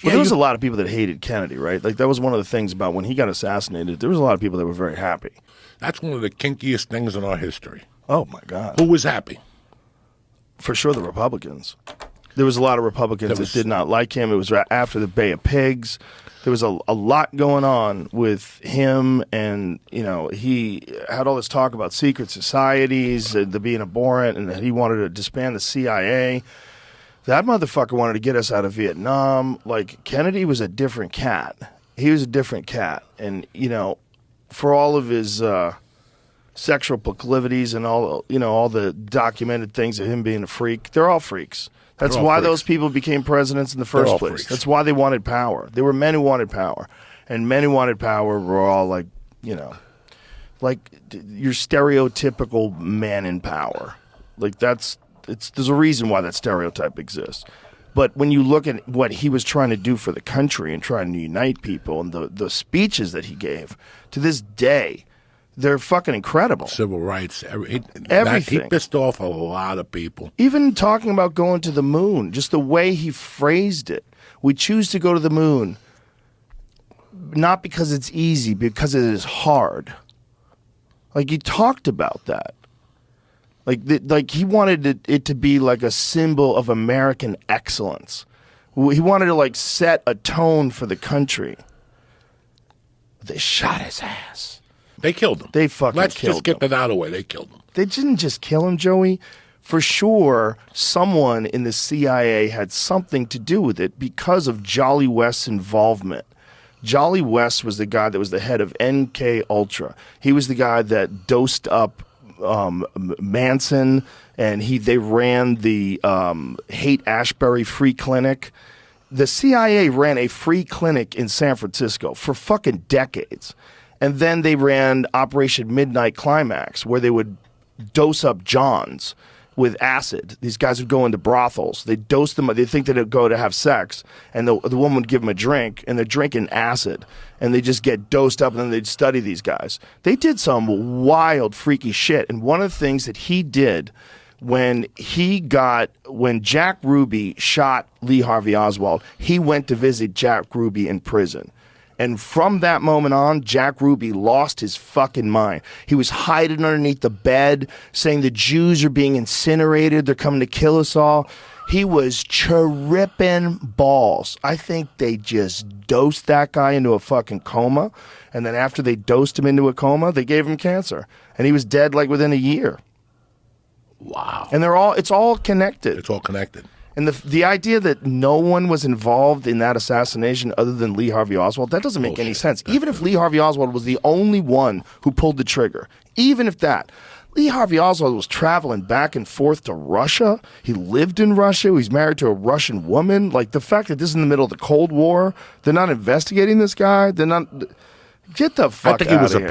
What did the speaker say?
Well, there was a lot of people that hated Kennedy, right? Like, that was one of the things about when he got assassinated. There was a lot of people that were very happy. That's one of the kinkiest things in our history. Oh, my God. Who was happy? For sure, the Republicans. There was a lot of Republicans that did not like him. It was after the Bay of Pigs. There was a lot going on with him, and, you know, he had all this talk about secret societies, the being abhorrent, and that he wanted to disband the CIA. That motherfucker wanted to get us out of Vietnam. Like, Kennedy was a different cat. He was a different cat. And, you know, for all of his sexual proclivities and all, you know, all the documented things of him being a freak, they're all freaks. That's why those people became presidents in the first place. Freaks. That's why they wanted power. They were men who wanted power. And men who wanted power were all like, you know, like your stereotypical man in power. Like, there's a reason why that stereotype exists. But when you look at what he was trying to do for the country and trying to unite people, and the speeches that he gave, to this day, they're fucking incredible. Civil rights, everything. He pissed off a lot of people. Even talking about going to the moon, just the way he phrased it. We choose to go to the moon, not because it's easy, because it is hard. Like, he talked about that. Like he wanted it to be like a symbol of American excellence. He wanted to, like, set a tone for the country. They shot his ass. They killed him. They fucking killed him. Let's just get that out of the way. They killed him. They didn't just kill him, Joey. For sure, someone in the CIA had something to do with it because of Jolly West's involvement. Jolly West was the guy that was the head of MK Ultra. He was the guy that dosed up Manson, and they ran the Haight-Ashbury free clinic. The CIA ran a free clinic in San Francisco for fucking decades. And then they ran Operation Midnight Climax, where they would dose up Johns with acid. These guys would go into brothels. They dose them. They think they'd go to have sex, and the woman would give them a drink, and they're drinking acid, and they just get dosed up, and then they'd study these guys. They did some wild, freaky shit. And one of the things that he did when Jack Ruby shot Lee Harvey Oswald, he went to visit Jack Ruby in prison. And from that moment on, Jack Ruby lost his fucking mind. He was hiding underneath the bed, saying the Jews are being incinerated. They're coming to kill us all. He was tripping balls. I think they just dosed that guy into a fucking coma. And then after they dosed him into a coma, they gave him cancer. And he was dead like within a year. Wow. And it's all connected. It's all connected. And the idea that no one was involved in that assassination other than Lee Harvey Oswald, that doesn't make any sense. Even if Lee Harvey Oswald was the only one who pulled the trigger, even if that, Lee Harvey Oswald was traveling back and forth to Russia. He lived in Russia. He's married to a Russian woman. Like, the fact that this is in the middle of the Cold War, they're not investigating this guy. They're not. Get the fuck out of here.